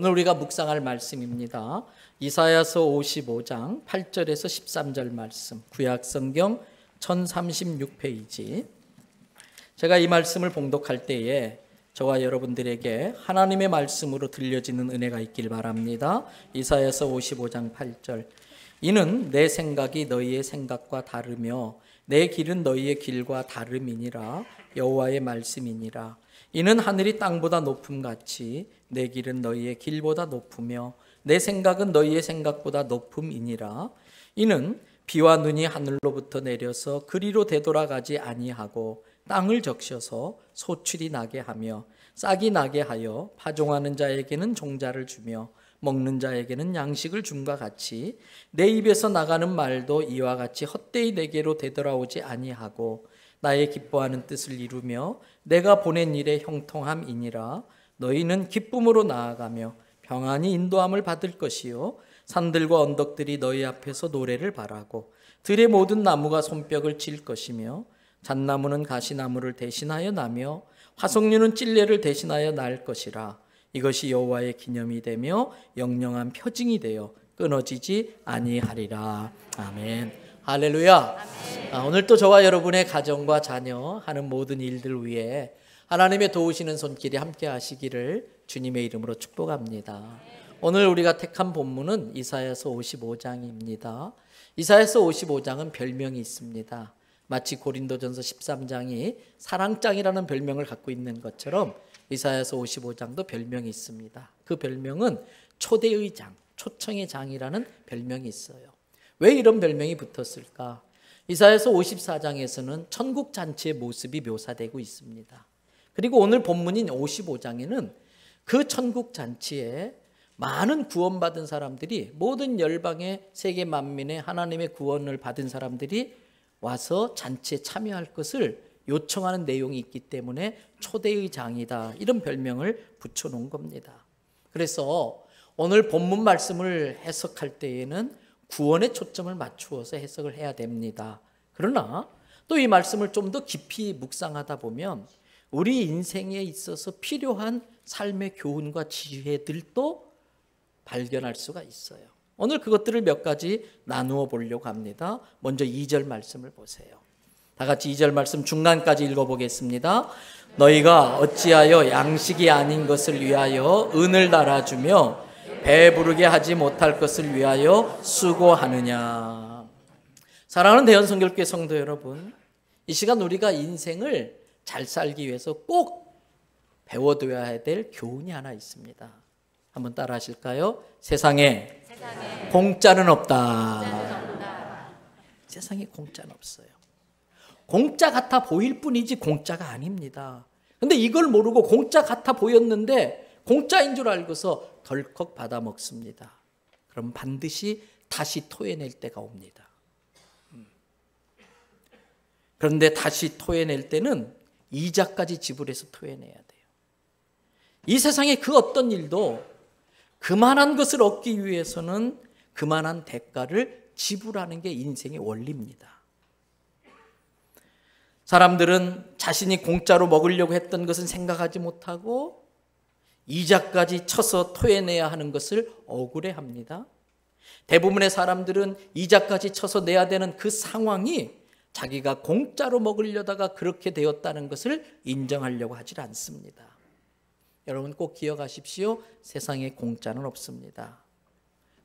오늘 우리가 묵상할 말씀입니다. 이사야서 55장 8절에서 13절 말씀, 구약성경 1036페이지. 제가 이 말씀을 봉독할 때에 저와 여러분들에게 하나님의 말씀으로 들려지는 은혜가 있길 바랍니다. 이사야서 55장 8절. 이는 내 생각이 너희의 생각과 다르며 내 길은 너희의 길과 다름이니라. 여호와의 말씀이니라. 이는 하늘이 땅보다 높음같이 내 길은 너희의 길보다 높으며 내 생각은 너희의 생각보다 높음이니라. 이는 비와 눈이 하늘로부터 내려서 그리로 되돌아가지 아니하고 땅을 적셔서 소출이 나게 하며 싹이 나게 하여 파종하는 자에게는 종자를 주며 먹는 자에게는 양식을 줌과 같이 내 입에서 나가는 말도 이와 같이 헛되이 내게로 되돌아오지 아니하고 나의 기뻐하는 뜻을 이루며 내가 보낸 일의 형통함이니라. 너희는 기쁨으로 나아가며 평안히 인도함을 받을 것이요 산들과 언덕들이 너희 앞에서 노래를 바라고 들의 모든 나무가 손뼉을 칠 것이며 잣나무는 가시나무를 대신하여 나며 화석류는 찔레를 대신하여 날 것이라. 이것이 여호와의 기념이 되며 영영한 표징이 되어 끊어지지 아니하리라. 아멘. 할렐루야. 아멘. 오늘 또 저와 여러분의 가정과 자녀 하는 모든 일들 위해 하나님의 도우시는 손길이 함께 하시기를 주님의 이름으로 축복합니다. 오늘 우리가 택한 본문은 이사야서 55장입니다. 이사야서 55장은 별명이 있습니다. 마치 고린도전서 13장이 사랑장이라는 별명을 갖고 있는 것처럼 이사야서 55장도 별명이 있습니다. 그 별명은 초대의 장, 초청의 장이라는 별명이 있어요. 왜 이런 별명이 붙었을까? 이사야서 54장에서는 천국잔치의 모습이 묘사되고 있습니다. 그리고 오늘 본문인 55장에는 그 천국잔치에 많은 구원받은 사람들이, 모든 열방의 세계 만민의 하나님의 구원을 받은 사람들이 와서 잔치에 참여할 것을 요청하는 내용이 있기 때문에 초대의 장이다, 이런 별명을 붙여놓은 겁니다. 그래서 오늘 본문 말씀을 해석할 때에는 구원에 초점을 맞추어서 해석을 해야 됩니다. 그러나 또 이 말씀을 좀 더 깊이 묵상하다 보면 우리 인생에 있어서 필요한 삶의 교훈과 지혜들도 발견할 수가 있어요. 오늘 그것들을 몇 가지 나누어 보려고 합니다. 먼저 2절 말씀을 보세요. 다 같이 2절 말씀 중간까지 읽어보겠습니다. 너희가 어찌하여 양식이 아닌 것을 위하여 은을 달아주며 배부르게 하지 못할 것을 위하여 수고하느냐. 사랑하는 대연성결교회 성도 여러분, 이 시간 우리가 인생을 잘 살기 위해서 꼭 배워둬야 될 교훈이 하나 있습니다. 한번 따라 하실까요? 세상에 공짜는 없다. 세상에 공짜는 없어요. 공짜 같아 보일 뿐이지 공짜가 아닙니다. 근데 이걸 모르고 공짜 같아 보였는데 공짜인 줄 알고서 덜컥 받아 먹습니다. 그럼 반드시 다시 토해낼 때가 옵니다. 그런데 다시 토해낼 때는 이자까지 지불해서 토해내야 돼요. 이 세상에 그 어떤 일도 그만한 것을 얻기 위해서는 그만한 대가를 지불하는 게 인생의 원리입니다. 사람들은 자신이 공짜로 먹으려고 했던 것은 생각하지 못하고 이자까지 쳐서 토해내야 하는 것을 억울해합니다. 대부분의 사람들은 이자까지 쳐서 내야 되는 그 상황이 자기가 공짜로 먹으려다가 그렇게 되었다는 것을 인정하려고 하질 않습니다. 여러분 꼭 기억하십시오. 세상에 공짜는 없습니다.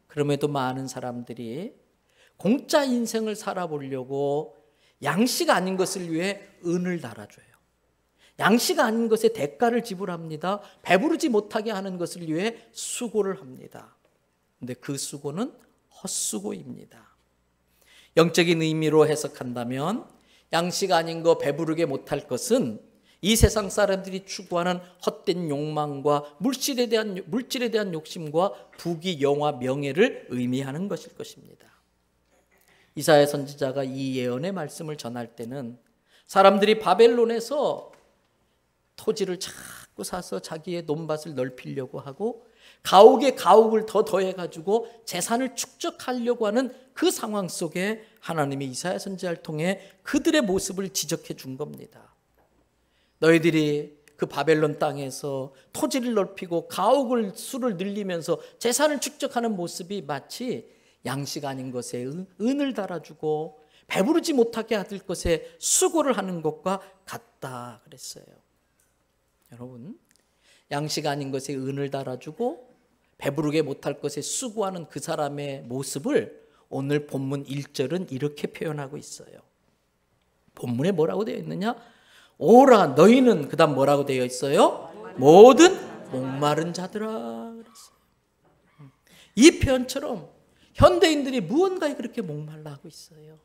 그럼에도 많은 사람들이 공짜 인생을 살아보려고 양식 아닌 것을 위해 은을 달아줘요. 양식 아닌 것에 대가를 지불합니다. 배부르지 못하게 하는 것을 위해 수고를 합니다. 그런데 그 수고는 헛수고입니다. 영적인 의미로 해석한다면 양식 아닌 거, 배부르게 못할 것은 이 세상 사람들이 추구하는 헛된 욕망과 물질에 대한 욕심과 부귀, 영화, 명예를 의미하는 것일 것입니다. 이사야 선지자가 이 예언의 말씀을 전할 때는 사람들이 바벨론에서 토지를 자꾸 사서 자기의 논밭을 넓히려고 하고 가옥에 가옥을 더 더해가지고 재산을 축적하려고 하는 그 상황 속에 하나님이 이사야 선지자를 통해 그들의 모습을 지적해 준 겁니다. 너희들이 그 바벨론 땅에서 토지를 넓히고 가옥을 수를 늘리면서 재산을 축적하는 모습이 마치 양식 아닌 것에 은을 달아주고 배부르지 못하게 하들 것에 수고를 하는 것과 같다 그랬어요. 여러분, 양식 아닌 것에 은을 달아주고 배부르게 못할 것에 수고하는 그 사람의 모습을 오늘 본문 1절은 이렇게 표현하고 있어요. 본문에 뭐라고 되어 있느냐? 오라 너희는, 그 다음 뭐라고 되어 있어요? 모든 목마른 자들아 그랬어요. 이 표현처럼 현대인들이 무언가에 그렇게 목말라 하고 있어요.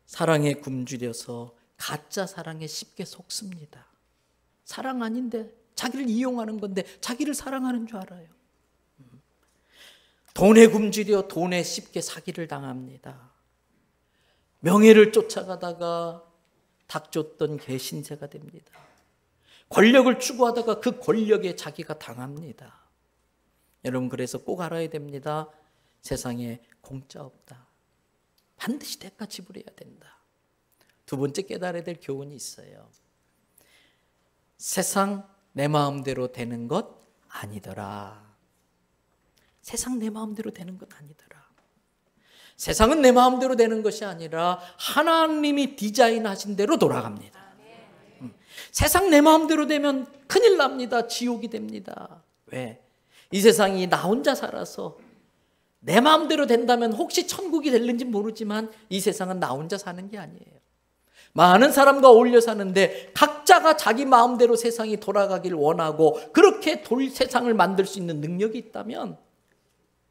사랑에 굶주려서 가짜 사랑에 쉽게 속습니다. 사랑 아닌데 자기를 이용하는 건데 자기를 사랑하는 줄 알아요. 돈에 굶주려 돈에 쉽게 사기를 당합니다. 명예를 쫓아가다가 닥쳤던 개신세가 됩니다. 권력을 추구하다가 그 권력에 자기가 당합니다. 여러분, 그래서 꼭 알아야 됩니다. 세상에 공짜 없다. 반드시 대가 지불해야 된다. 두 번째 깨달아야 될 교훈이 있어요. 세상 내 마음대로 되는 것 아니더라. 세상 내 마음대로 되는 것 아니더라. 세상은 내 마음대로 되는 것이 아니라 하나님이 디자인하신 대로 돌아갑니다. 세상 내 마음대로 되면 큰일 납니다. 지옥이 됩니다. 왜? 이 세상이 나 혼자 살아서 내 마음대로 된다면 혹시 천국이 될는지 모르지만 이 세상은 나 혼자 사는 게 아니에요. 많은 사람과 어울려 사는데 각자가 자기 마음대로 세상이 돌아가길 원하고 그렇게 세상을 만들 수 있는 능력이 있다면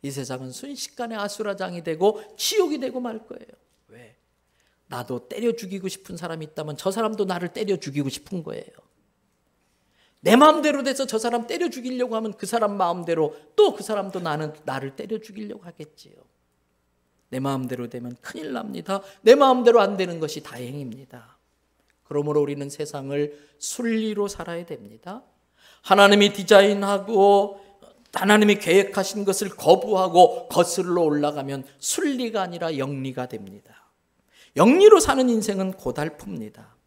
이 세상은 순식간에 아수라장이 되고 지옥이 되고 말 거예요. 왜? 나도 때려 죽이고 싶은 사람이 있다면 저 사람도 나를 때려 죽이고 싶은 거예요. 내 마음대로 돼서 저 사람 때려 죽이려고 하면 그 사람 마음대로 또 그 사람도 나를 때려 죽이려고 하겠지요. 내 마음대로 되면 큰일 납니다. 내 마음대로 안 되는 것이 다행입니다. 그러므로 우리는 세상을 순리로 살아야 됩니다. 하나님이 디자인하고 하나님이 계획하신 것을 거부하고 거슬러 올라가면 순리가 아니라 영리가 됩니다. 영리로 사는 인생은 고달픕니다.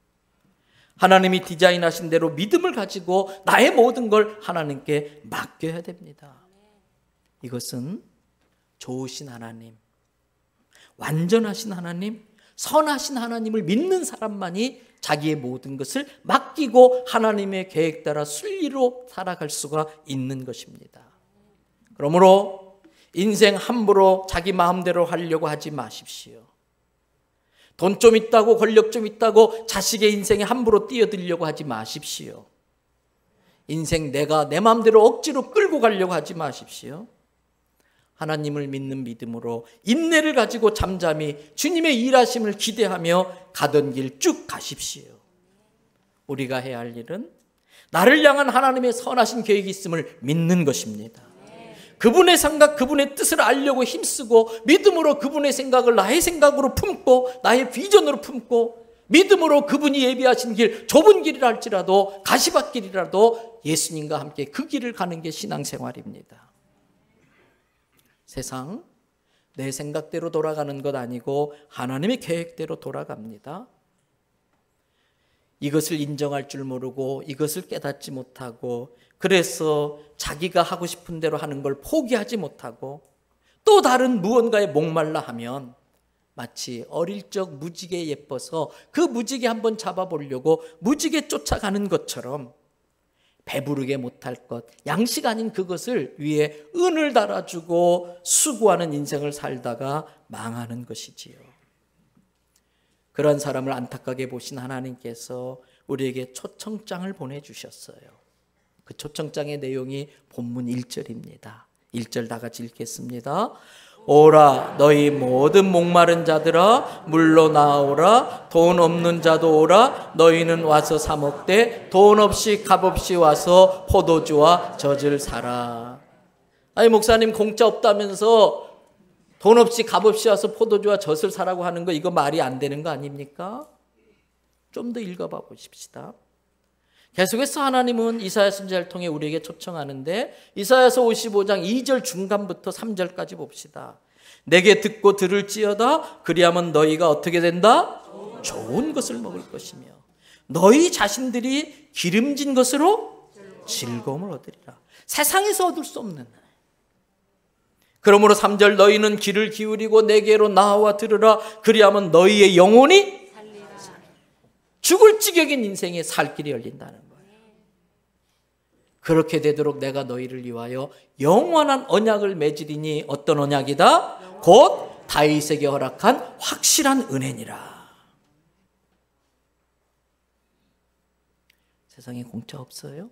하나님이 디자인하신 대로 믿음을 가지고 나의 모든 걸 하나님께 맡겨야 됩니다. 이것은 좋으신 하나님, 완전하신 하나님, 선하신 하나님을 믿는 사람만이 자기의 모든 것을 맡기고 하나님의 계획 따라 순리로 살아갈 수가 있는 것입니다. 그러므로 인생 함부로 자기 마음대로 하려고 하지 마십시오. 돈 좀 있다고 권력 좀 있다고 자식의 인생에 함부로 뛰어들려고 하지 마십시오. 인생 내가 내 마음대로 억지로 끌고 가려고 하지 마십시오. 하나님을 믿는 믿음으로 인내를 가지고 잠잠히 주님의 일하심을 기대하며 가던 길 쭉 가십시오. 우리가 해야 할 일은 나를 향한 하나님의 선하신 계획이 있음을 믿는 것입니다. 그분의 생각, 그분의 뜻을 알려고 힘쓰고 믿음으로 그분의 생각을 나의 생각으로 품고 나의 비전으로 품고 믿음으로 그분이 예비하신 길, 좁은 길이라 할지라도 가시밭길이라도 예수님과 함께 그 길을 가는 게 신앙생활입니다. 세상 내 생각대로 돌아가는 것 아니고 하나님의 계획대로 돌아갑니다. 이것을 인정할 줄 모르고 이것을 깨닫지 못하고 그래서 자기가 하고 싶은 대로 하는 걸 포기하지 못하고 또 다른 무언가에 목말라 하면 마치 어릴 적 무지개 예뻐서 그 무지개 한번 잡아보려고 무지개 쫓아가는 것처럼 배부르게 못할 것, 양식 아닌 그것을 위해 은을 달아주고 수고하는 인생을 살다가 망하는 것이지요. 그런 사람을 안타깝게 보신 하나님께서 우리에게 초청장을 보내주셨어요. 그 초청장의 내용이 본문 1절입니다. 1절 다 같이 읽겠습니다. 오라 너희 모든 목마른 자들아 물로 나오라. 돈 없는 자도 오라. 너희는 와서 사 먹되 돈 없이 값없이 와서 포도주와 젖을 사라. 아니 목사님 공짜 없다면서 돈 없이 값없이 와서 포도주와 젖을 사라고 하는 거 이거 말이 안 되는 거 아닙니까? 좀 더 읽어봐 보십시다. 계속해서 하나님은 이사야 선지자를 통해 우리에게 초청하는데 이사야서 55장 2절 중간부터 3절까지 봅시다. 내게 듣고 들을지어다 그리하면 너희가 어떻게 된다? 좋은 것을 먹을 것이며 너희 자신들이 기름진 것으로 즐거움을 얻으리라. 세상에서 얻을 수 없는. 그러므로 3절 너희는 귀를 기울이고 내게로 나와 들으라. 그리하면 너희의 영혼이 죽을 지경인 인생에 살 길이 열린다는 거예요. 그렇게 되도록 내가 너희를 위하여 영원한 언약을 맺으리니 어떤 언약이다? 곧 다윗에게 허락한 확실한 은혜니라. 세상에 공짜 없어요?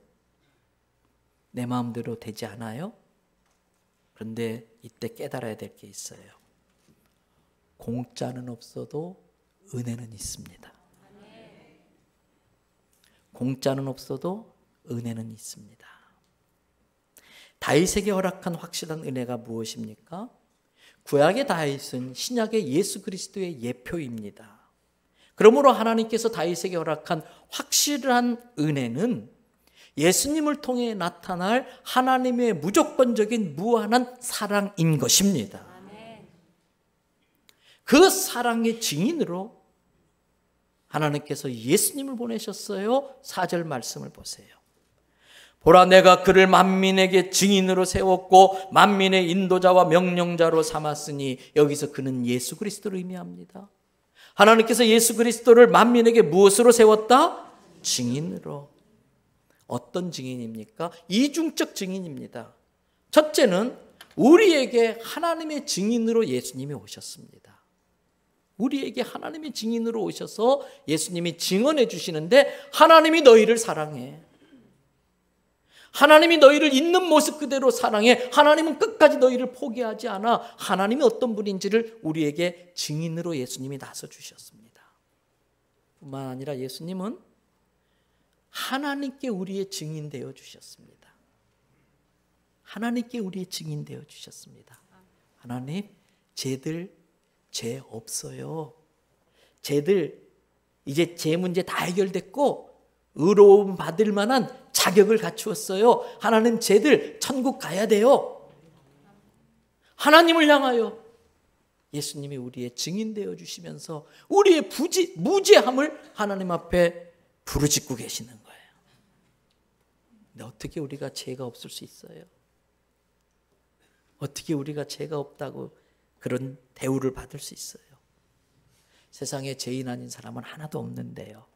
내 마음대로 되지 않아요? 그런데 이때 깨달아야 될 게 있어요. 공짜는 없어도 은혜는 있습니다. 공짜는 없어도 은혜는 있습니다. 다윗에게 허락한 확실한 은혜가 무엇입니까? 구약의 다윗은 신약의 예수 그리스도의 예표입니다. 그러므로 하나님께서 다윗에게 허락한 확실한 은혜는 예수님을 통해 나타날 하나님의 무조건적인 무한한 사랑인 것입니다. 그 사랑의 증인으로 하나님께서 예수님을 보내셨어요. 4절 말씀을 보세요. 보라 내가 그를 만민에게 증인으로 세웠고 만민의 인도자와 명령자로 삼았으니, 여기서 그는 예수 그리스도를 의미합니다. 하나님께서 예수 그리스도를 만민에게 무엇으로 세웠다? 증인으로. 어떤 증인입니까? 이중적 증인입니다. 첫째는 우리에게 하나님의 증인으로 예수님이 오셨습니다. 우리에게 하나님의 증인으로 오셔서 예수님이 증언해 주시는데, 하나님이 너희를 사랑해. 하나님이 너희를 있는 모습 그대로 사랑해. 하나님은 끝까지 너희를 포기하지 않아. 하나님이 어떤 분인지를 우리에게 증인으로 예수님이 나서 주셨습니다. 뿐만 아니라 예수님은 하나님께 우리의 증인 되어 주셨습니다. 하나님께 우리의 증인 되어 주셨습니다. 하나님, 쟤들 죄 없어요. 쟤들 이제 죄 문제 다 해결됐고 의로움 받을 만한 자격을 갖추었어요. 하나님, 쟤들 천국 가야 돼요. 하나님을 향하여 예수님이 우리의 증인 되어 주시면서 우리의 무죄함을 하나님 앞에 부르짖고 계시는 거예요. 근데 어떻게 우리가 죄가 없을 수 있어요? 어떻게 우리가 죄가 없다고 그런 대우를 받을 수 있어요? 세상에 죄인 아닌 사람은 하나도 없는데요.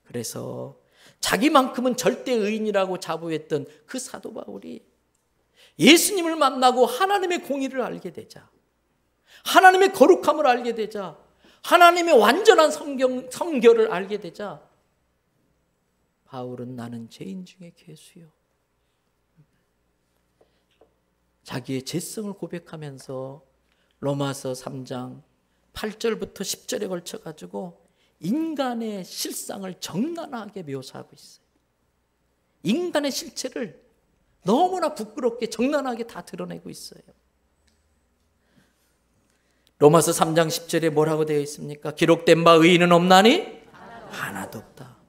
그래서 자기만큼은 절대 의인이라고 자부했던 그 사도 바울이 예수님을 만나고 하나님의 공의를 알게 되자, 하나님의 거룩함을 알게 되자, 하나님의 완전한 성결을 알게 되자, 바울은 나는 죄인 중에 괴수요. 자기의 죄성을 고백하면서 로마서 3장 8절부터 10절에 걸쳐가지고 인간의 실상을 적나라하게 묘사하고 있어요. 인간의 실체를 너무나 부끄럽게 적나라하게 다 드러내고 있어요. 로마서 3장 10절에 뭐라고 되어 있습니까? 기록된 바 의인은 없나니? 하나도 없다.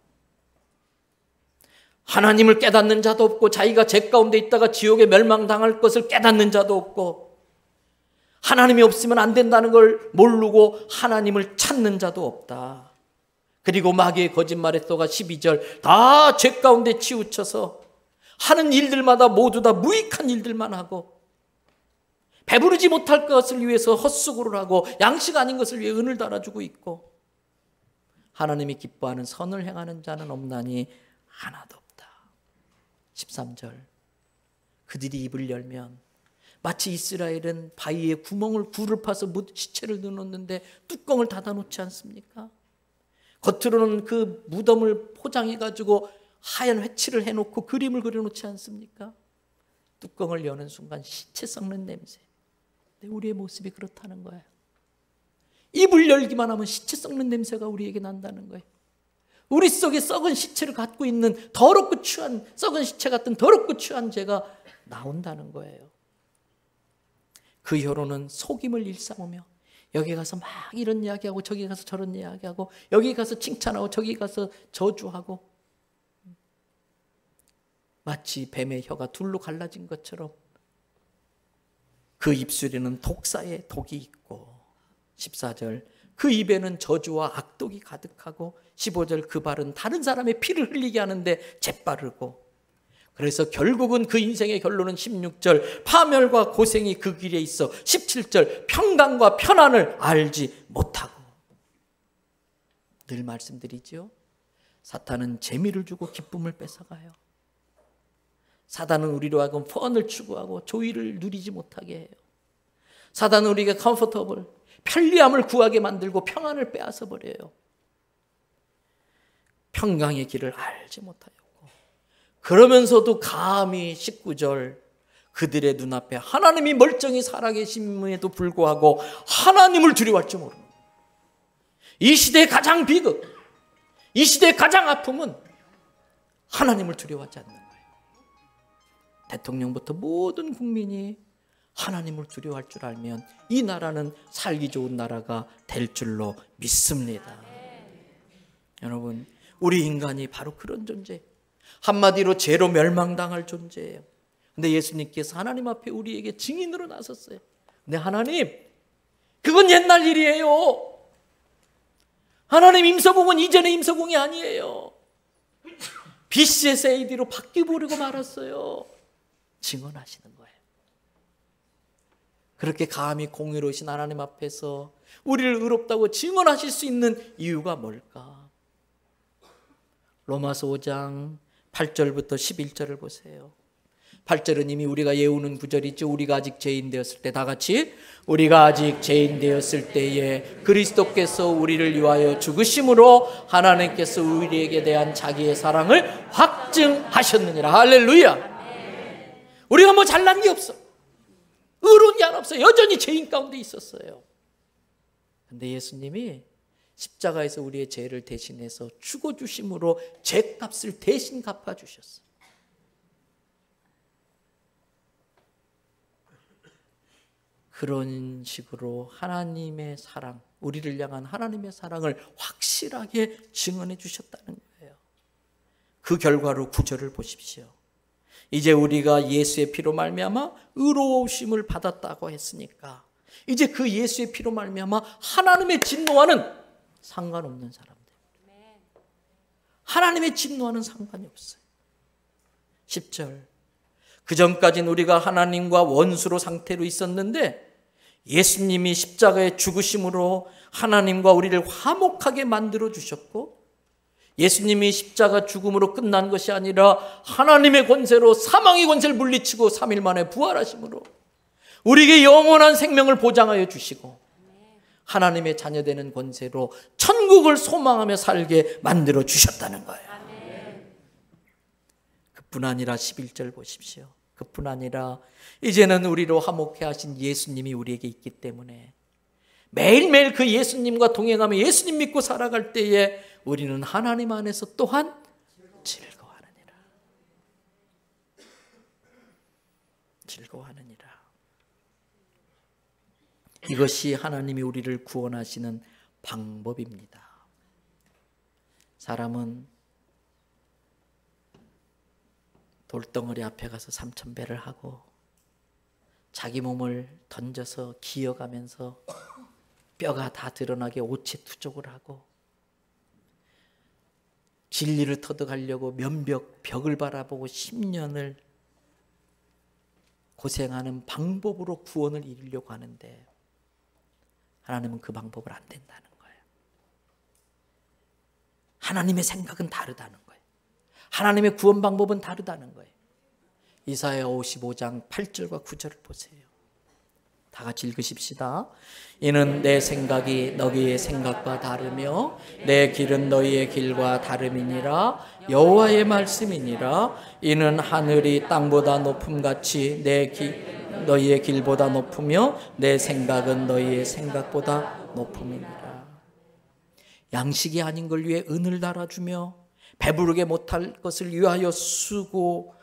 하나님을 깨닫는 자도 없고, 자기가 죄 가운데 있다가 지옥에 멸망당할 것을 깨닫는 자도 없고, 하나님이 없으면 안 된다는 걸 모르고 하나님을 찾는 자도 없다. 그리고 마귀의 거짓말에 또가 12절, 다 죄 가운데 치우쳐서 하는 일들마다 모두 다 무익한 일들만 하고, 배부르지 못할 것을 위해서 헛수고를 하고, 양식 아닌 것을 위해 은을 달아주고 있고, 하나님이 기뻐하는 선을 행하는 자는 없나니 하나도 없다. 13절, 그들이 입을 열면 마치 이스라엘은 바위에 굴을 파서 시체를 넣어놓는데 뚜껑을 닫아놓지 않습니까? 겉으로는 그 무덤을 포장해가지고 하얀 회칠을 해놓고 그림을 그려놓지 않습니까? 뚜껑을 여는 순간 시체 썩는 냄새. 근데 우리의 모습이 그렇다는 거예요. 입을 열기만 하면 시체 썩는 냄새가 우리에게 난다는 거예요. 우리 속에 썩은 시체를 갖고 있는 더럽고 추한, 썩은 시체 같은 더럽고 추한 죄가 나온다는 거예요. 그 혀로는 속임을 일삼으며 여기 가서 막 이런 이야기하고 저기 가서 저런 이야기하고 여기 가서 칭찬하고 저기 가서 저주하고, 마치 뱀의 혀가 둘로 갈라진 것처럼 그 입술에는 독사의 독이 있고, 14절, 그 입에는 저주와 악독이 가득하고 15절 그 발은 다른 사람의 피를 흘리게 하는데 재빠르고 그래서 결국은 그 인생의 결론은 16절 파멸과 고생이 그 길에 있어 17절 평강과 편안을 알지 못하고 늘 말씀드리죠. 사탄은 재미를 주고 기쁨을 뺏어가요. 사단은 우리로 하여금 펀을 추구하고 조의를 누리지 못하게 해요. 사단은 우리에게 컴포터블 편리함을 구하게 만들고 평안을 빼앗아 버려요. 평강의 길을 알지 못하였고 그러면서도 감히 19절 그들의 눈앞에 하나님이 멀쩡히 살아계심에도 불구하고 하나님을 두려워할 줄 모르는 이 시대의 가장 비극, 이 시대의 가장 아픔은 하나님을 두려워하지 않는 거예요. 대통령부터 모든 국민이 하나님을 두려워할 줄 알면 이 나라는 살기 좋은 나라가 될 줄로 믿습니다. 여러분, 우리 인간이 바로 그런 존재, 한마디로 죄로 멸망당할 존재예요. 근데 예수님께서 하나님 앞에 우리에게 증인으로 나섰어요. 근데 하나님, 그건 옛날 일이에요. 하나님 임서공은 이전의 임서공이 아니에요. BCS AD로 바뀌어버리고 말았어요. 증언하시는 거예요. 그렇게 감히 공의로우신 하나님 앞에서 우리를 의롭다고 증언하실 수 있는 이유가 뭘까? 로마서 5장 8절부터 11절을 보세요. 8절은 이미 우리가 예우는 구절이죠. 우리가 아직 죄인 되었을 때, 다 같이 우리가 아직 죄인 되었을 때에 그리스도께서 우리를 위하여 죽으심으로 하나님께서 우리에게 대한 자기의 사랑을 확증하셨느니라. 할렐루야. 우리가 뭐 잘난 게 없어, 의로운 게 하나 없어요. 여전히 죄인 가운데 있었어요. 근데 예수님이 십자가에서 우리의 죄를 대신해서 죽어주심으로 죄값을 대신 갚아주셨어요. 그런 식으로 하나님의 사랑, 우리를 향한 하나님의 사랑을 확실하게 증언해 주셨다는 거예요. 그 결과로 9절을 보십시오. 이제 우리가 예수의 피로 말미암아 의로우심을 받았다고 했으니까 이제 그 예수의 피로 말미암아 하나님의 진노와는 상관없는 사람들. 하나님의 진노와는 상관이 없어요. 10절. 그전까지는 우리가 하나님과 원수로 상태로 있었는데 예수님이 십자가에 죽으심으로 하나님과 우리를 화목하게 만들어 주셨고, 예수님이 십자가 죽음으로 끝난 것이 아니라 하나님의 권세로 사망의 권세를 물리치고 3일 만에 부활하심으로 우리에게 영원한 생명을 보장하여 주시고 하나님의 자녀되는 권세로 천국을 소망하며 살게 만들어 주셨다는 거예요. 그뿐 아니라 11절 보십시오. 그뿐 아니라 이제는 우리로 화목해 하신 예수님이 우리에게 있기 때문에 매일매일 그 예수님과 동행하며 예수님 믿고 살아갈 때에 우리는 하나님 안에서 또한 즐거워하느니라. 즐거워하느니라. 이것이 하나님이 우리를 구원하시는 방법입니다. 사람은 돌덩어리 앞에 가서 3,000배를 하고 자기 몸을 던져서 기어가면서 뼈가 다 드러나게 오체투족을 하고 진리를 터득하려고 벽을 바라보고 10년을 고생하는 방법으로 구원을 이루려고 하는데 하나님은 그 방법을 안 된다는 거예요. 하나님의 생각은 다르다는 거예요. 하나님의 구원 방법은 다르다는 거예요. 이사야 55장 8절과 9절을 보세요. 다 같이 읽으십시다. 이는 내 생각이 너희의 생각과 다르며 내 길은 너희의 길과 다름이니라. 여호와의 말씀이니라. 이는 하늘이 땅보다 높음같이 너희의 길보다 높으며 내 생각은 너희의 생각보다 높음이니라. 양식이 아닌 걸 위해 은을 달아주며 배부르게 못할 것을 위하여 수고함으로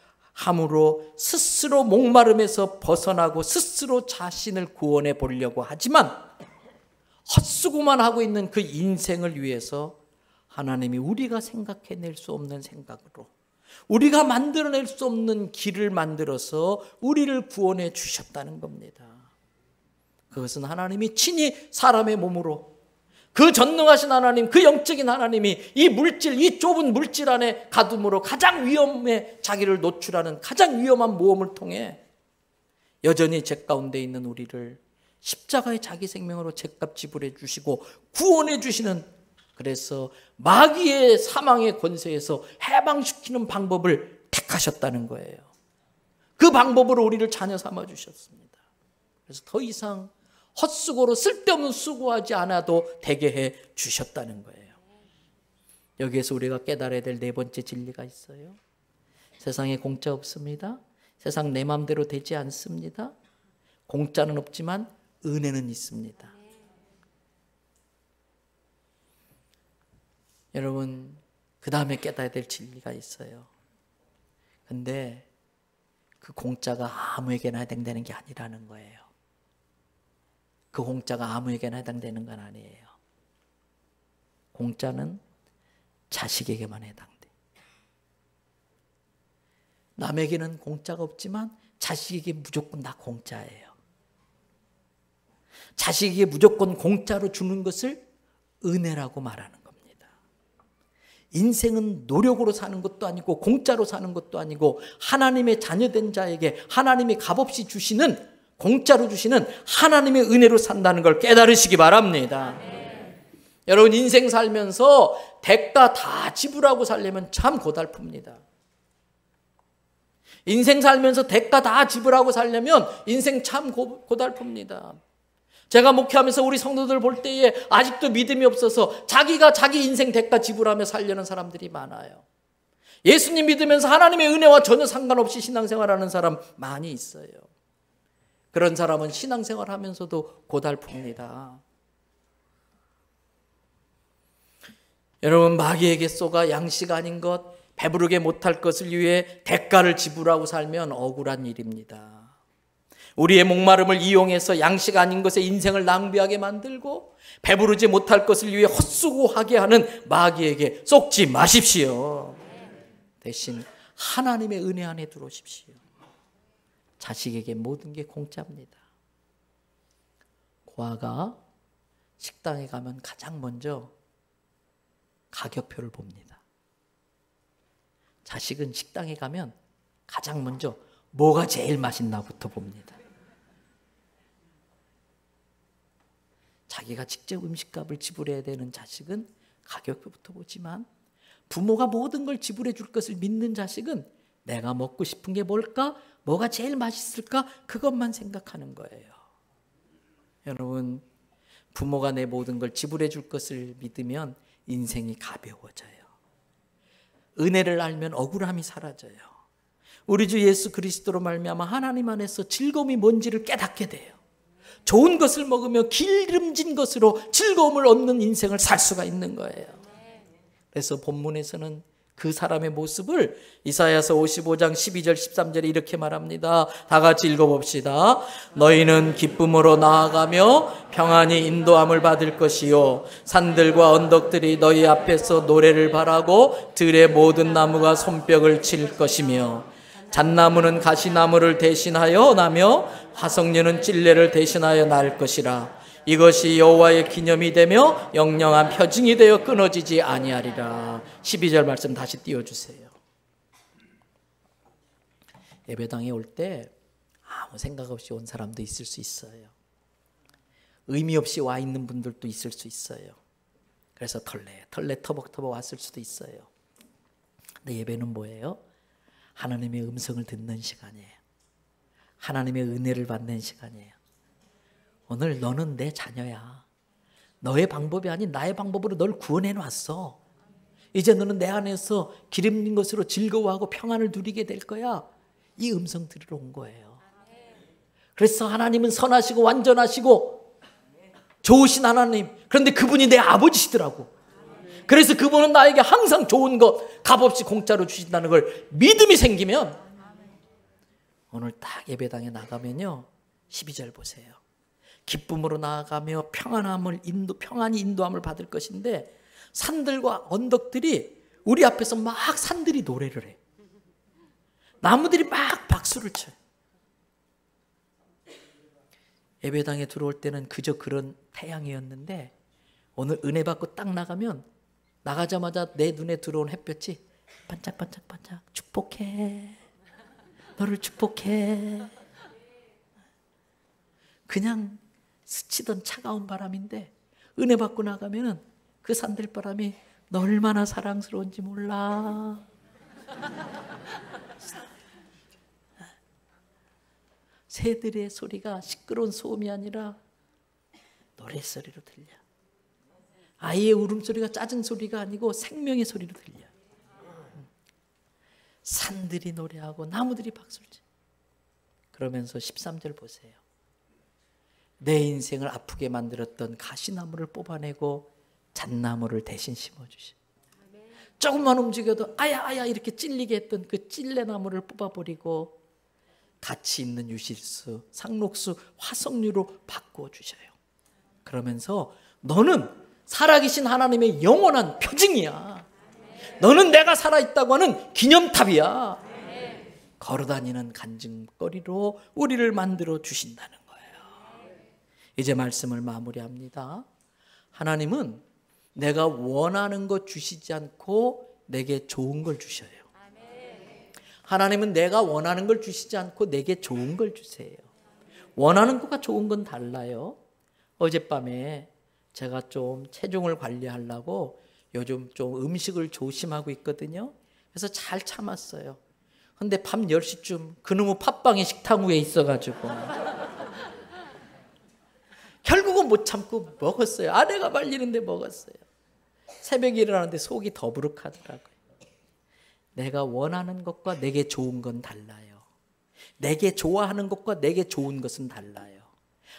스스로 목마름에서 벗어나고 스스로 자신을 구원해 보려고 하지만 헛수고만 하고 있는 그 인생을 위해서 하나님이 우리가 생각해낼 수 없는 생각으로 우리가 만들어낼 수 없는 길을 만들어서 우리를 구원해 주셨다는 겁니다. 그것은 하나님이 친히 사람의 몸으로 그 전능하신 하나님, 그 영적인 하나님이 이 물질, 이 좁은 물질 안에 가둠으로 가장 위험에 자기를 노출하는 가장 위험한 모험을 통해 여전히 죄 가운데 있는 우리를 십자가의 자기 생명으로 죄값 지불해 주시고 구원해 주시는, 그래서 마귀의 사망의 권세에서 해방시키는 방법을 택하셨다는 거예요. 그 방법으로 우리를 자녀 삼아 주셨습니다. 그래서 더 이상 헛수고로 쓸데없는 수고하지 않아도 되게 해 주셨다는 거예요. 여기에서 우리가 깨달아야 될 네 번째 진리가 있어요. 세상에 공짜 없습니다. 세상 내 마음대로 되지 않습니다. 공짜는 없지만 은혜는 있습니다. 여러분, 그 다음에 깨달아야 될 진리가 있어요. 근데 그 공짜가 아무에게나 해당되는 게 아니라는 거예요. 그 공짜가 아무에게나 해당되는 건 아니에요. 공짜는 자식에게만 해당돼. 남에게는 공짜가 없지만 자식에게 무조건 다 공짜예요. 자식에게 무조건 공짜로 주는 것을 은혜라고 말하는 겁니다. 인생은 노력으로 사는 것도 아니고 공짜로 사는 것도 아니고 하나님의 자녀된 자에게 하나님이 값없이 주시는, 공짜로 주시는 하나님의 은혜로 산다는 걸 깨달으시기 바랍니다. 여러분, 인생 살면서 대가 다 지불하고 살려면 참 고달픕니다. 인생 살면서 대가 다 지불하고 살려면 인생 참 고달픕니다. 제가 목회하면서 우리 성도들 볼 때에 아직도 믿음이 없어서 자기가 자기 인생 대가 지불하며 살려는 사람들이 많아요. 예수님 믿으면서 하나님의 은혜와 전혀 상관없이 신앙생활하는 사람 많이 있어요. 그런 사람은 신앙생활 하면서도 고달픕니다. 여러분, 마귀에게 쏘가 양식 아닌 것, 배부르게 못할 것을 위해 대가를 지불하고 살면 억울한 일입니다. 우리의 목마름을 이용해서 양식 아닌 것에 인생을 낭비하게 만들고 배부르지 못할 것을 위해 헛수고하게 하는 마귀에게 속지 마십시오. 대신 하나님의 은혜 안에 들어오십시오. 자식에게 모든 게 공짜입니다. 고아가 식당에 가면 가장 먼저 가격표를 봅니다. 자식은 식당에 가면 가장 먼저 뭐가 제일 맛있나부터 봅니다. 자기가 직접 음식값을 지불해야 되는 자식은 가격표부터 보지만, 부모가 모든 걸 지불해 줄 것을 믿는 자식은 내가 먹고 싶은 게 뭘까? 뭐가 제일 맛있을까? 그것만 생각하는 거예요. 여러분, 부모가 내 모든 걸 지불해 줄 것을 믿으면 인생이 가벼워져요. 은혜를 알면 억울함이 사라져요. 우리 주 예수 그리스도로 말미암아 하나님 안에서 즐거움이 뭔지를 깨닫게 돼요. 좋은 것을 먹으며 기름진 것으로 즐거움을 얻는 인생을 살 수가 있는 거예요. 그래서 본문에서는 그 사람의 모습을 이사야서 55장 12절 13절에 이렇게 말합니다. 다 같이 읽어봅시다. 너희는 기쁨으로 나아가며 평안히 인도함을 받을 것이요 산들과 언덕들이 너희 앞에서 노래를 바라고 들의 모든 나무가 손뼉을 칠 것이며 잣나무는 가시나무를 대신하여 나며 화석류는 찔레를 대신하여 날 것이라. 이것이 여호와의 기념이 되며 영영한 표징이 되어 끊어지지 아니하리라. 12절 말씀 다시 띄워주세요. 예배당에 올 때 아무 생각 없이 온 사람도 있을 수 있어요. 의미 없이 와 있는 분들도 있을 수 있어요. 그래서 털레 터벅터벅 왔을 수도 있어요. 근데 예배는 뭐예요? 하나님의 음성을 듣는 시간이에요. 하나님의 은혜를 받는 시간이에요. 오늘 너는 내 자녀야. 너의 방법이 아닌 나의 방법으로 널 구원해 놨어. 이제 너는 내 안에서 기름진 것으로 즐거워하고 평안을 누리게 될 거야. 이 음성 들으러 온 거예요. 그래서 하나님은 선하시고 완전하시고 좋으신 하나님, 그런데 그분이 내 아버지시더라고. 그래서 그분은 나에게 항상 좋은 것 값없이 공짜로 주신다는 걸 믿음이 생기면, 오늘 딱 예배당에 나가면요 12절 보세요. 기쁨으로 나아가며 평안히 인도함을 받을 것인데, 산들과 언덕들이 우리 앞에서 막 산들이 노래를 해. 나무들이 막 박수를 쳐요. 예배당에 들어올 때는 그저 그런 태양이었는데 오늘 은혜 받고 딱 나가면 나가자마자 내 눈에 들어온 햇볕이 반짝반짝반짝 축복해. 너를 축복해. 그냥 스치던 차가운 바람인데 은혜 받고 나가면은 그 산들바람이 너 얼마나 사랑스러운지 몰라. 새들의 소리가 시끄러운 소음이 아니라 노랫소리로 들려. 아이의 울음소리가 짜증소리가 아니고 생명의 소리로 들려. 산들이 노래하고 나무들이 박수를 쳐. 그러면서 13절 보세요. 내 인생을 아프게 만들었던 가시나무를 뽑아내고 잣나무를 대신 심어주셔. 조금만 움직여도 아야 이렇게 찔리게 했던 그 찔레나무를 뽑아버리고 가치 있는 유실수, 상록수, 화석류로 바꿔주셔요. 그러면서 너는 살아계신 하나님의 영원한 표징이야. 너는 내가 살아있다고 하는 기념탑이야. 걸어다니는 간증거리로 우리를 만들어 주신다는 거예요. 이제 말씀을 마무리합니다. 하나님은 내가 원하는 것 주시지 않고 내게 좋은 걸 주셔요. 하나님은 내가 원하는 걸 주시지 않고 내게 좋은 걸 주세요. 원하는 것과 좋은 건 달라요. 어젯밤에 제가 좀 체중을 관리하려고 요즘 좀 음식을 조심하고 있거든요. 그래서 잘 참았어요. 근데 밤 10시쯤 그놈의 팥빵이 식탁 위에 있어가지고 결국은 못 참고 먹었어요. 아내가 말리는데 먹었어요. 새벽에 일어나는데 속이 더부룩하더라고요. 내가 원하는 것과 내게 좋은 건 달라요. 내게 좋아하는 것과 내게 좋은 것은 달라요.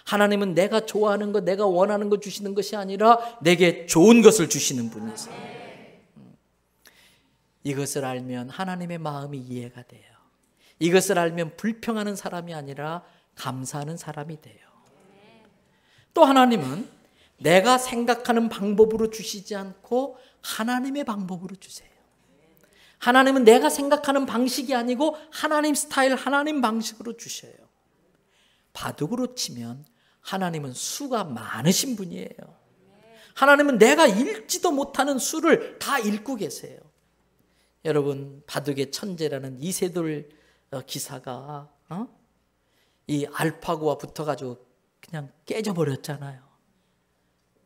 하나님은 내가 좋아하는 것, 내가 원하는 것 주시는 것이 아니라 내게 좋은 것을 주시는 분이세요. 이것을 알면 하나님의 마음이 이해가 돼요. 이것을 알면 불평하는 사람이 아니라 감사하는 사람이 돼요. 또 하나님은 내가 생각하는 방법으로 주시지 않고 하나님의 방법으로 주세요. 하나님은 내가 생각하는 방식이 아니고 하나님 스타일, 하나님 방식으로 주셔요. 바둑으로 치면 하나님은 수가 많으신 분이에요. 하나님은 내가 읽지도 못하는 수를 다 읽고 계세요. 여러분, 바둑의 천재라는 이세돌 기사가 이 알파고와 붙어가지고 그냥 깨져버렸잖아요.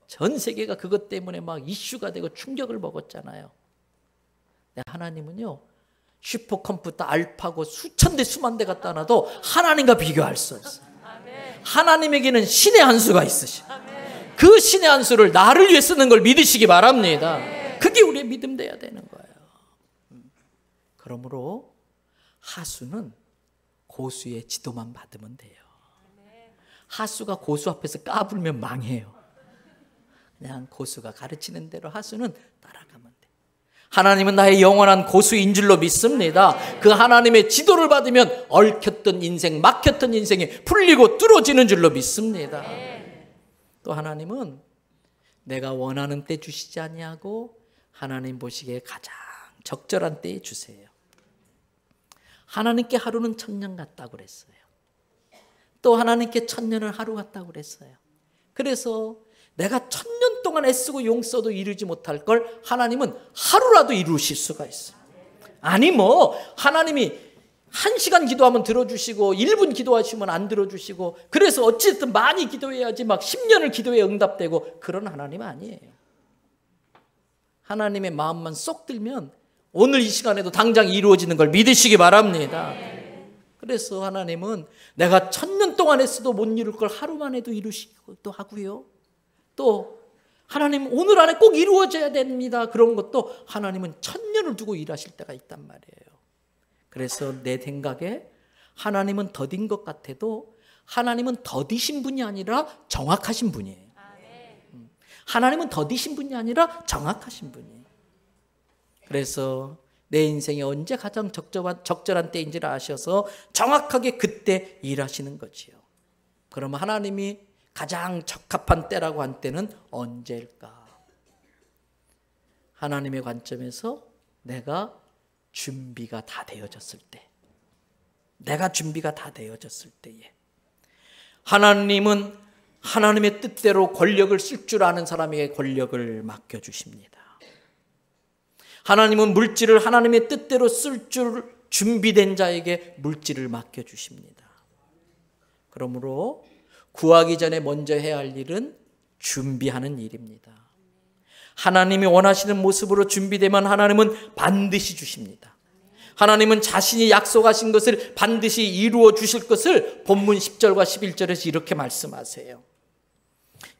전 세계가 그것 때문에 막 이슈가 되고 충격을 먹었잖아요. 하나님은요, 슈퍼컴퓨터 알파고 수천 대 수만 대 갖다 놔도 하나님과 비교할 수 없어요. 하나님에게는 신의 한 수가 있으셔. 그 신의 한 수를 나를 위해 쓰는 걸 믿으시기 바랍니다. 그게 우리의 믿음 돼야 되는 거예요. 그러므로 하수는 고수의 지도만 받으면 돼요. 하수가 고수 앞에서 까불면 망해요. 그냥 고수가 가르치는 대로 하수는 따라가면 돼요. 하나님은 나의 영원한 고수인 줄로 믿습니다. 그 하나님의 지도를 받으면 얽혔던 인생, 막혔던 인생이 풀리고 뚫어지는 줄로 믿습니다. 또 하나님은 내가 원하는 때 주시지 아니하고 하나님 보시기에 가장 적절한 때에 주세요. 하나님께 하루는 천년 같다고 그랬어요. 또 하나님께 천년은 하루 같다고 그랬어요. 그래서 내가 천년 동안 애쓰고 용써도 이루지 못할 걸 하나님은 하루라도 이루실 수가 있어요. 아니 뭐 하나님이 1시간 기도하면 들어주시고 1분 기도하시면 안 들어주시고 그래서 어쨌든 많이 기도해야지 막 10년을 기도해 응답되고 그런 하나님 아니에요. 하나님의 마음만 쏙 들면 오늘 이 시간에도 당장 이루어지는 걸 믿으시기 바랍니다. 그래서 하나님은 내가 천년 동안 했어도 못 이룰 걸 하루만 해도 이루시기도 하고요. 또 하나님 오늘 안에 꼭 이루어져야 됩니다. 그런 것도 하나님은 천년을 두고 일하실 때가 있단 말이에요. 그래서 내 생각에 하나님은 더딘 것 같아도 하나님은 더디신 분이 아니라 정확하신 분이에요. 하나님은 더디신 분이 아니라 정확하신 분이에요. 그래서 내 인생에 언제 가장 적절한 때인지를 아셔서 정확하게 그때 일하시는 거지요. 그러면 하나님이 가장 적합한 때라고 한 때는 언제일까? 하나님의 관점에서 내가 준비가 다 되어졌을 때, 내가 준비가 다 되어졌을 때에 하나님은 하나님의 뜻대로 권력을 쓸 줄 아는 사람에게 권력을 맡겨주십니다. 하나님은 물질을 하나님의 뜻대로 쓸 줄 준비된 자에게 물질을 맡겨주십니다. 그러므로 구하기 전에 먼저 해야 할 일은 준비하는 일입니다. 하나님이 원하시는 모습으로 준비되면 하나님은 반드시 주십니다. 하나님은 자신이 약속하신 것을 반드시 이루어 주실 것을 본문 10절과 11절에서 이렇게 말씀하세요.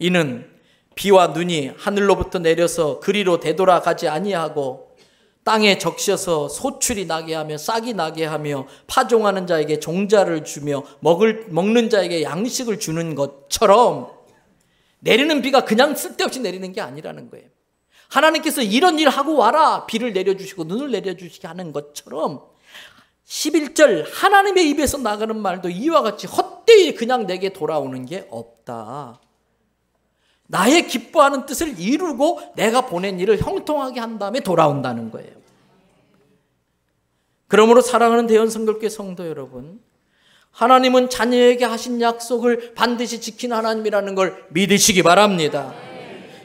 이는 비와 눈이 하늘로부터 내려서 그리로 되돌아가지 아니하고 땅에 적셔서 소출이 나게 하며 싹이 나게 하며 파종하는 자에게 종자를 주며 먹는 자에게 양식을 주는 것처럼 내리는 비가 그냥 쓸데없이 내리는 게 아니라는 거예요. 하나님께서 이런 일 하고 와라, 비를 내려주시고 눈을 내려주시게 하는 것처럼 11절 하나님의 입에서 나가는 말도 이와 같이 헛되이 그냥 내게 돌아오는 게 없다. 나의 기뻐하는 뜻을 이루고 내가 보낸 일을 형통하게 한 다음에 돌아온다는 거예요. 그러므로 사랑하는 대연성결교회 성도 여러분, 하나님은 자녀에게 하신 약속을 반드시 지키는 하나님이라는 걸 믿으시기 바랍니다.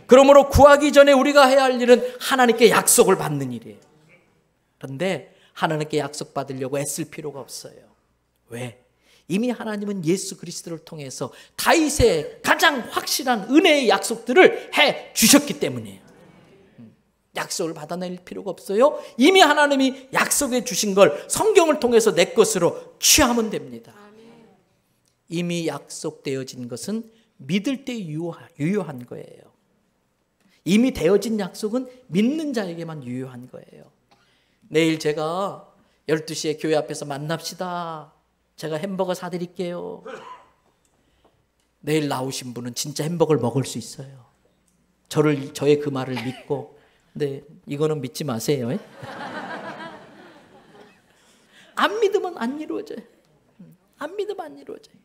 그러므로 구하기 전에 우리가 해야 할 일은 하나님께 약속을 받는 일이에요. 그런데 하나님께 약속 받으려고 애쓸 필요가 없어요. 왜? 이미 하나님은 예수 그리스도를 통해서 다윗의 가장 확실한 은혜의 약속들을 해 주셨기 때문이에요. 약속을 받아낼 필요가 없어요. 이미 하나님이 약속해 주신 걸 성경을 통해서 내 것으로 취하면 됩니다. 이미 약속되어진 것은 믿을 때 유효한 거예요. 이미 되어진 약속은 믿는 자에게만 유효한 거예요. 내일 제가 12시에 교회 앞에서 만납시다. 제가 햄버거 사드릴게요. 내일 나오신 분은 진짜 햄버거를 먹을 수 있어요. 저의 그 말을 믿고. 근데 이거는 믿지 마세요. 안 믿으면 안 이루어져요. 안 믿으면 안 이루어져요.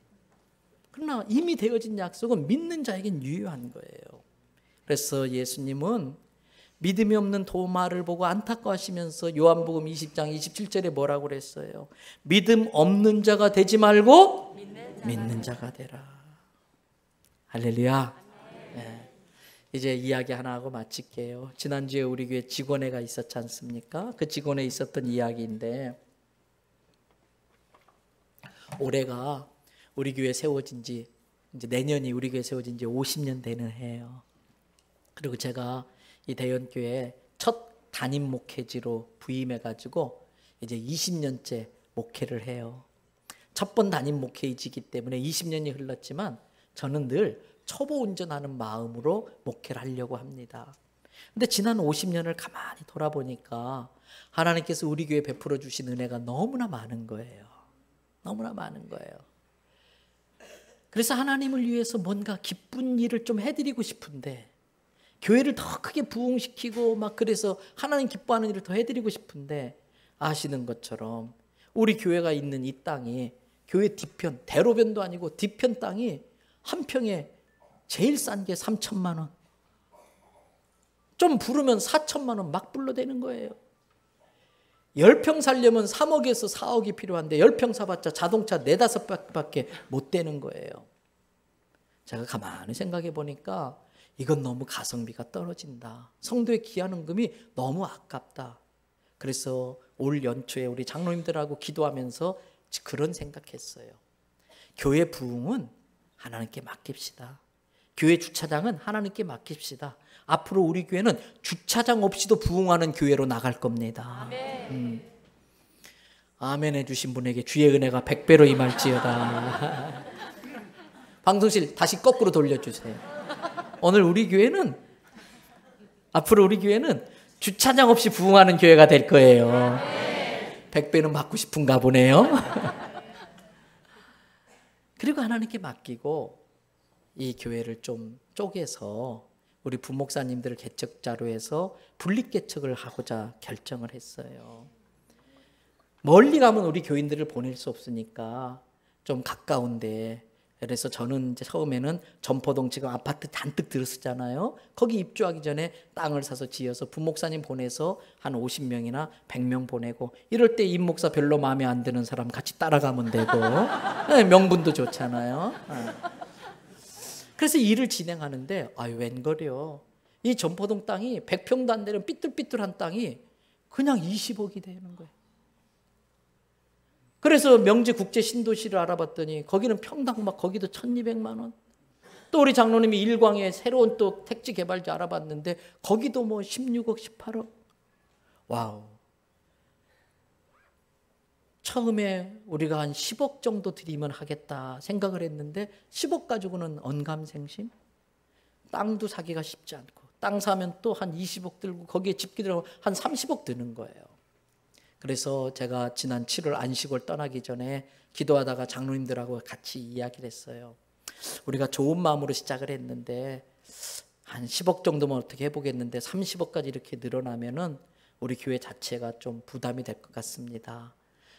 그러나 이미 되어진 약속은 믿는 자에겐 유효한 거예요. 그래서 예수님은 믿음이 없는 도마를 보고 안타까워하시면서 요한복음 20장 27절에 뭐라고 그랬어요? 믿음 없는 자가 되지 말고 믿는 자가 되라. 할렐루야. 네. 이제 이야기 하나 하고 마칠게요. 지난주에 우리 교회 직원회가 있었지 않습니까? 그 직원회에 있었던 이야기인데, 올해가 우리 교회 세워진 지, 이제 내년이 우리 교회 세워진 지 50년 되는 해예요. 그리고 제가 이 대연교회 첫 담임 목회지로 부임해가지고 이제 20년째 목회를 해요. 첫 번 담임 목회이기 때문에 20년이 흘렀지만 저는 늘 초보 운전하는 마음으로 목회를 하려고 합니다. 근데 지난 50년을 가만히 돌아보니까 하나님께서 우리 교회에 베풀어 주신 은혜가 너무나 많은 거예요. 너무나 많은 거예요. 그래서 하나님을 위해서 뭔가 기쁜 일을 좀 해드리고 싶은데, 교회를 더 크게 부흥시키고 막 그래서 하나님 기뻐하는 일을 더 해드리고 싶은데, 아시는 것처럼 우리 교회가 있는 이 땅이 교회 뒤편, 대로변도 아니고 뒤편 땅이 한 평에 제일 싼 게 3천만 원. 좀 부르면 4천만 원 막 불러대는 거예요. 10평 살려면 3억에서 4억이 필요한데 10평 사봤자 자동차 4, 5밖에 못 되는 거예요. 제가 가만히 생각해 보니까 이건 너무 가성비가 떨어진다. 성도의 기한헌금이 너무 아깝다. 그래서 올 연초에 우리 장로님들하고 기도하면서 그런 생각했어요. 교회 부흥은 하나님께 맡깁시다. 교회 주차장은 하나님께 맡깁시다. 앞으로 우리 교회는 주차장 없이도 부흥하는 교회로 나갈 겁니다. 아멘. 아멘 해주신 분에게 주의 은혜가 100배로 임할지어다. 방송실 다시 거꾸로 돌려주세요. 오늘 우리 교회는, 앞으로 우리 교회는 주차장 없이 부흥하는 교회가 될 거예요. 100배는 받고 싶은가 보네요. 그리고 하나님께 맡기고 이 교회를 좀 쪼개서 우리 부목사님들을 개척자로 해서 분립개척을 하고자 결정을 했어요. 멀리 가면 우리 교인들을 보낼 수 없으니까 좀 가까운데, 그래서 저는 이제 처음에는 점포동 지금 아파트 잔뜩 들었었잖아요. 거기 입주하기 전에 땅을 사서 지어서 부목사님 보내서 한 50명이나 100명 보내고, 이럴 때 임목사 별로 마음에 안 드는 사람 같이 따라가면 되고, 명분도 좋잖아요. 그래서 일을 진행하는데 아유 웬걸요. 이 전포동 땅이 100평도 안 되는 삐뚤삐뚤한 땅이 그냥 20억이 되는 거예요. 그래서 명지 국제 신도시를 알아봤더니 거기는 평당 막 거기도 1,200만 원. 또 우리 장로님이 일광에 새로운 또 택지 개발지 알아봤는데 거기도 뭐 16억, 18억. 와우. 처음에 우리가 한 10억 정도 들이면 하겠다 생각을 했는데 10억 가지고는 언감생심. 땅도 사기가 쉽지 않고 땅 사면 또 한 20억 들고 거기에 집 기들어가면 한 30억 드는 거예요. 그래서 제가 지난 7월 안식을 떠나기 전에 기도하다가 장로님들하고 같이 이야기를 했어요. 우리가 좋은 마음으로 시작을 했는데 한 10억 정도면 어떻게 해보겠는데 30억까지 이렇게 늘어나면은 우리 교회 자체가 좀 부담이 될 것 같습니다.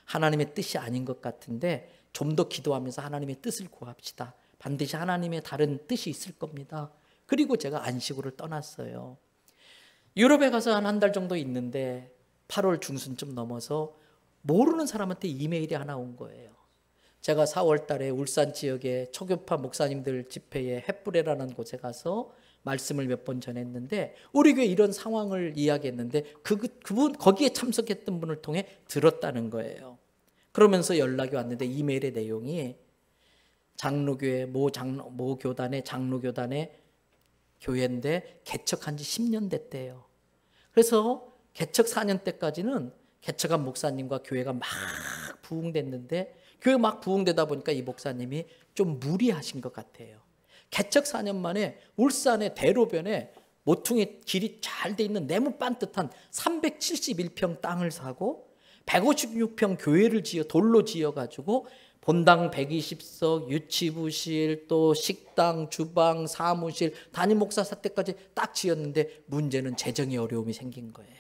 하나님의 뜻이 아닌 것 같은데 좀 더 기도하면서 하나님의 뜻을 구합시다. 반드시 하나님의 다른 뜻이 있을 겁니다. 그리고 제가 안식으로 떠났어요. 유럽에 가서 한 달 정도 있는데 8월 중순쯤 넘어서 모르는 사람한테 이메일이 하나 온 거예요. 제가 4월 달에 울산 지역의 초교파 목사님들 집회에 햇불에라는 곳에 가서 말씀을 몇 번 전했는데 우리 교회 이런 상황을 이야기했는데 그분 거기에 참석했던 분을 통해 들었다는 거예요. 그러면서 연락이 왔는데 이메일의 내용이 장로교회 모 교단의 장로교단의 교회인데 개척한 지 10년 됐대요. 그래서 개척 4년 때까지는 개척한 목사님과 교회가 막 부흥됐는데 교회 막 부흥되다 보니까 이 목사님이 좀 무리하신 것 같아요. 개척 4년 만에 울산의 대로변에 모퉁이 길이 잘 돼 있는 네모 반듯한 371평 땅을 사고 156평 교회를 돌로 지어가지고 본당 120석, 유치부실, 또 식당, 주방, 사무실, 담임 목사 사택까지 딱 지었는데 문제는 재정의 어려움이 생긴 거예요.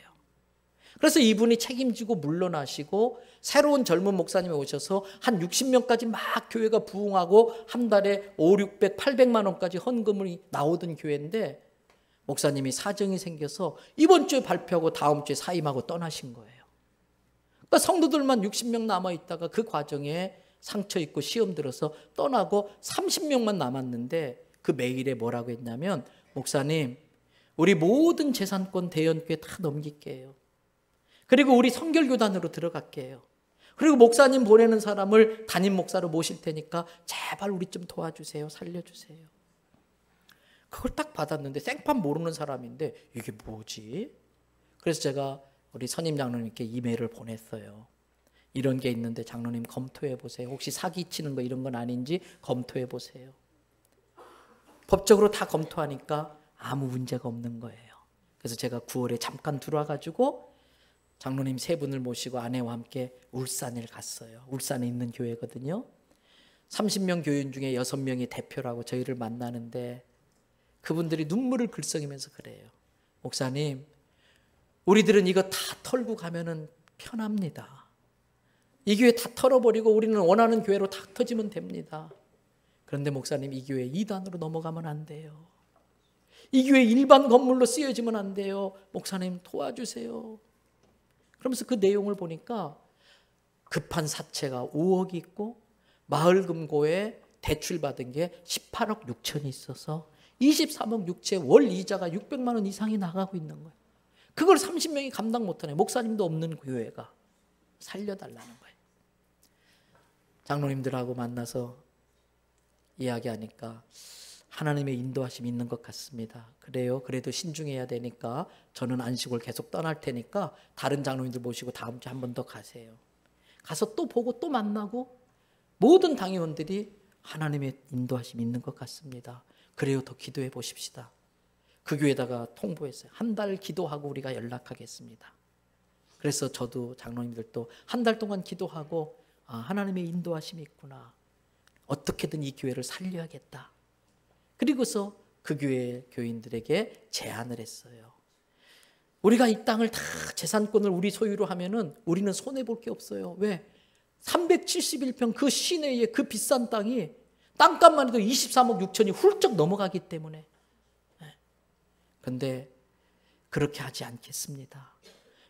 그래서 이분이 책임지고 물러나시고 새로운 젊은 목사님이 오셔서 한 60명까지 막 교회가 부흥하고 한 달에 5, 600, 800만 원까지 헌금이 나오던 교회인데 목사님이 사정이 생겨서 이번 주에 발표하고 다음 주에 사임하고 떠나신 거예요. 그러니까 성도들만 60명 남아있다가 그 과정에 상처 입고 시험 들어서 떠나고 30명만 남았는데 그 메일에 뭐라고 했냐면 목사님 우리 모든 재산권 대연교회 다 넘길게요. 그리고 우리 성결교단으로 들어갈게요. 그리고 목사님 보내는 사람을 담임 목사로 모실 테니까 제발 우리 좀 도와주세요. 살려주세요. 그걸 딱 받았는데 생판 모르는 사람인데 이게 뭐지? 그래서 제가 우리 선임 장로님께 이메일을 보냈어요. 이런 게 있는데 장로님 검토해 보세요. 혹시 사기치는 거 이런 건 아닌지 검토해 보세요. 법적으로 다 검토하니까 아무 문제가 없는 거예요. 그래서 제가 9월에 잠깐 들어와가지고 장로님 3분을 모시고 아내와 함께 울산을 갔어요. 울산에 있는 교회거든요. 30명 교인 중에 6명이 대표라고 저희를 만나는데 그분들이 눈물을 글썽이면서 그래요. 목사님, 우리들은 이거 다 털고 가면은 편합니다. 이 교회 다 털어버리고 우리는 원하는 교회로 다 터지면 됩니다. 그런데 목사님, 이 교회 2단으로 넘어가면 안 돼요. 이 교회 일반 건물로 쓰여지면 안 돼요. 목사님 도와주세요. 그러면서 그 내용을 보니까 급한 사채가 5억이 있고 마을금고에 대출받은 게 18억 6천이 있어서 23억 6천 월 이자가 600만 원 이상이 나가고 있는 거예요. 그걸 30명이 감당 못하네. 목사님도 없는 교회가 살려달라는 거예요. 장로님들하고 만나서 이야기하니까 하나님의 인도하심이 있는 것 같습니다. 그래요. 그래도 신중해야 되니까 저는 안식을 계속 떠날 테니까 다른 장로님들 모시고 다음 주에 한 번 더 가세요. 가서 또 보고 또 만나고 모든 당회원들이 하나님의 인도하심이 있는 것 같습니다. 그래요. 더 기도해 보십시다. 그 교회에다가 통보했어요. 한 달 기도하고 우리가 연락하겠습니다. 그래서 저도 장로님들도 한 달 동안 기도하고 하나님의 인도하심이 있구나. 어떻게든 이 교회를 살려야겠다. 그리고서 그 교회 교인들에게 제안을 했어요. 우리가 이 땅을 다 재산권을 우리 소유로 하면은 우리는 손해볼 게 없어요. 왜? 371평 그 시내에 그 비싼 땅이 땅값만 해도 23억 6천이 훌쩍 넘어가기 때문에. 그런데 그렇게 하지 않겠습니다.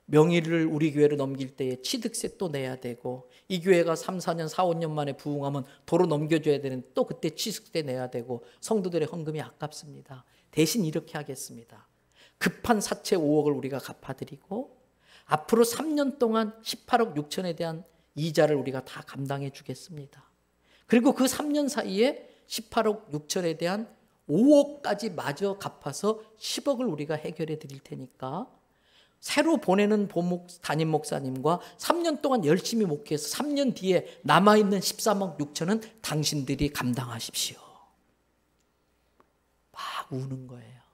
명의를 우리 교회로 넘길 때에 취득세 또 내야 되고, 이 교회가 3, 4년, 4, 5년 만에 부흥하면 도로 넘겨줘야 되는데 또 그때 취득세 내야 되고, 성도들의 헌금이 아깝습니다. 대신 이렇게 하겠습니다. 급한 사채 5억을 우리가 갚아드리고 앞으로 3년 동안 18억 6천에 대한 이자를 우리가 다 감당해 주겠습니다. 그리고 그 3년 사이에 18억 6천에 대한 5억까지 마저 갚아서 10억을 우리가 해결해 드릴 테니까 새로 보내는 담임 목사님과 3년 동안 열심히 목회해서 3년 뒤에 남아있는 13억 6천은 당신들이 감당하십시오. 막 우는 거예요.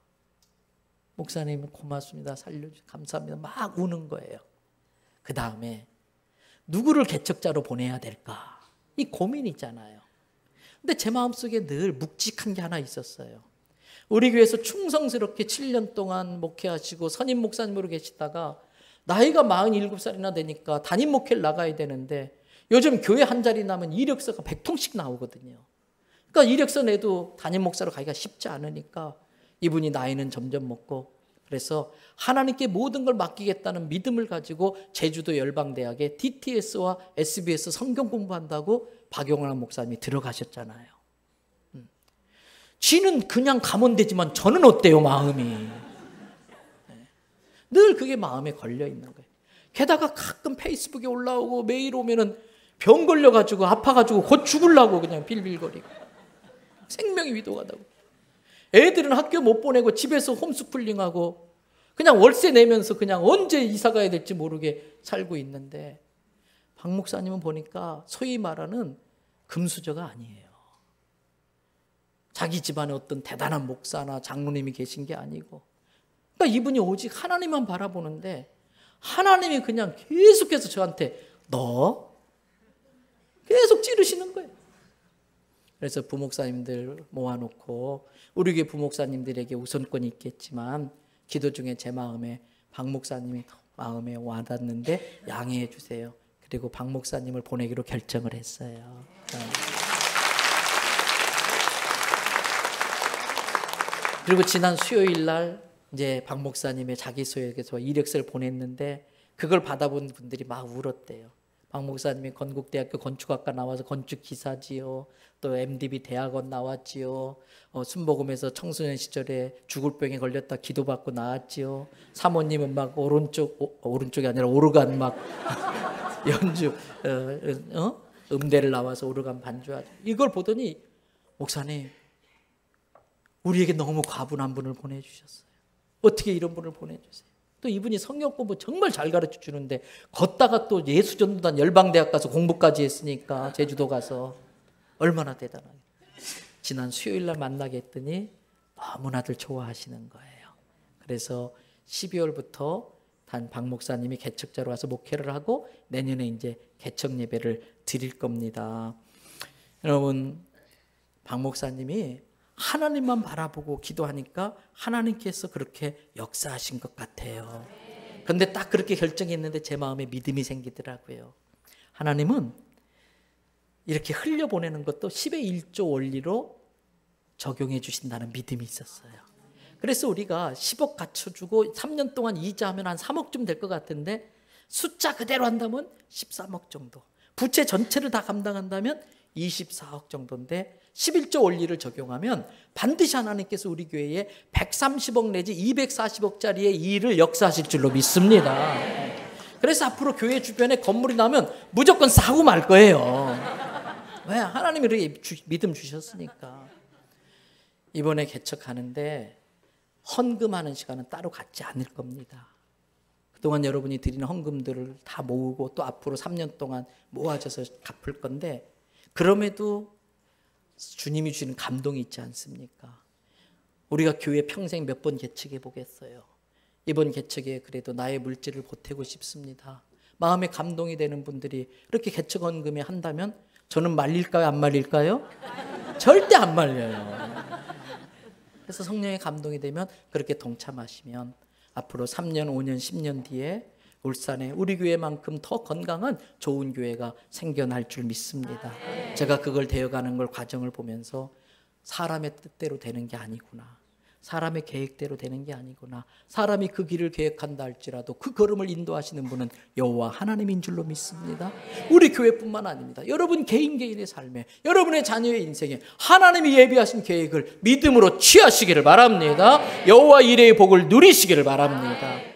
목사님 고맙습니다. 살려주셔서 감사합니다. 막 우는 거예요. 그 다음에 누구를 개척자로 보내야 될까? 이 고민이 있잖아요. 근데 제 마음속에 늘 묵직한 게 하나 있었어요. 우리 교회에서 충성스럽게 7년 동안 목회하시고 선임 목사님으로 계시다가 나이가 47살이나 되니까 담임 목회를 나가야 되는데 요즘 교회 한 자리 나면 이력서가 100통씩 나오거든요. 그러니까 이력서 내도 담임 목사로 가기가 쉽지 않으니까 이분이 나이는 점점 먹고, 그래서 하나님께 모든 걸 맡기겠다는 믿음을 가지고 제주도 열방대학에 DTS와 SBS 성경 공부한다고 박용환 목사님이 들어가셨잖아요. 쥐는 그냥 가면 되지만 저는 어때요, 마음이? 늘 그게 마음에 걸려 있는 거예요. 게다가 가끔 페이스북에 올라오고 메일 오면은 병 걸려가지고 아파가지고 곧 죽으려고 그냥 빌빌거리고 생명이 위독하다고. 애들은 학교 못 보내고 집에서 홈스쿨링하고 그냥 월세 내면서 그냥 언제 이사 가야 될지 모르게 살고 있는데, 박 목사님은 보니까 소위 말하는 금수저가 아니에요. 자기 집안에 어떤 대단한 목사나 장로님이 계신 게 아니고, 그러니까 이분이 오직 하나님만 바라보는데 하나님이 그냥 계속해서 저한테 너 계속 찌르시는 거예요. 그래서 부목사님들 모아놓고 우리 교회 부목사님들에게 우선권이 있겠지만 기도 중에 제 마음에 박 목사님이 마음에 와닿는데 양해해 주세요. 그리고 박 목사님을 보내기로 결정을 했어요. 그리고 지난 수요일 날 이제 박 목사님의 자기소개서 이력서를 보냈는데 그걸 받아본 분들이 막 울었대요. 박 목사님이 건국대학교 건축학과 나와서 건축기사지요. 또 MDB 대학원 나왔지요. 순복음에서 청소년 시절에 죽을 병에 걸렸다 기도받고 나왔지요. 사모님은 막 오른쪽이 아니라 오르간 막 연주 음대를 나와서 오르간 반주하죠. 이걸 보더니 목사님 우리에게 너무 과분한 분을 보내주셨어요. 어떻게 이런 분을 보내주세요. 또 이분이 성경 공부 정말 잘 가르쳐 주는데 걷다가 또 예수전도단 열방대학 가서 공부까지 했으니까 제주도 가서 얼마나 대단하게. 지난 수요일 날 만나게 했더니 너무나들 좋아하시는 거예요. 그래서 12월부터 단 박 목사님이 개척자로 와서 목회를 하고 내년에 이제 개척 예배를 드릴 겁니다. 여러분, 박 목사님이 하나님만 바라보고 기도하니까 하나님께서 그렇게 역사하신 것 같아요. 그런데 딱 그렇게 결정했는데 제 마음에 믿음이 생기더라고요. 하나님은 이렇게 흘려보내는 것도 10의 1조 원리로 적용해 주신다는 믿음이 있었어요. 그래서 우리가 10억 갖춰주고 3년 동안 이자하면 한 3억쯤 될 것 같은데 숫자 그대로 한다면 13억 정도, 부채 전체를 다 감당한다면 24억 정도인데 11조 원리를 적용하면 반드시 하나님께서 우리 교회에 130억 내지 240억짜리의 일을 역사하실 줄로 믿습니다. 그래서 앞으로 교회 주변에 건물이 나면 무조건 사고 말 거예요. 왜? 하나님이 이렇게 믿음 주셨으니까. 이번에 개척하는데 헌금하는 시간은 따로 갖지 않을 겁니다. 그동안 여러분이 드리는 헌금들을 다 모으고 또 앞으로 3년 동안 모아져서 갚을 건데, 그럼에도 주님이 주시는 감동이 있지 않습니까? 우리가 교회 평생 몇 번 개척해 보겠어요. 이번 개척에 그래도 나의 물질을 보태고 싶습니다. 마음에 감동이 되는 분들이 이렇게 개척 헌금에 한다면 저는 말릴까요? 안 말릴까요? 절대 안 말려요. 그래서 성령의 감동이 되면 그렇게 동참하시면 앞으로 3년, 5년, 10년 뒤에 울산에 우리 교회만큼 더 건강한 좋은 교회가 생겨날 줄 믿습니다. 제가 그걸 되어가는 걸 과정을 보면서 사람의 뜻대로 되는 게 아니구나. 사람의 계획대로 되는 게 아니구나. 사람이 그 길을 계획한다 할지라도 그 걸음을 인도하시는 분은 여호와 하나님인 줄로 믿습니다. 우리 교회뿐만 아닙니다. 여러분 개인의 삶에, 여러분의 자녀의 인생에 하나님이 예비하신 계획을 믿음으로 취하시기를 바랍니다. 여호와 이레의 복을 누리시기를 바랍니다.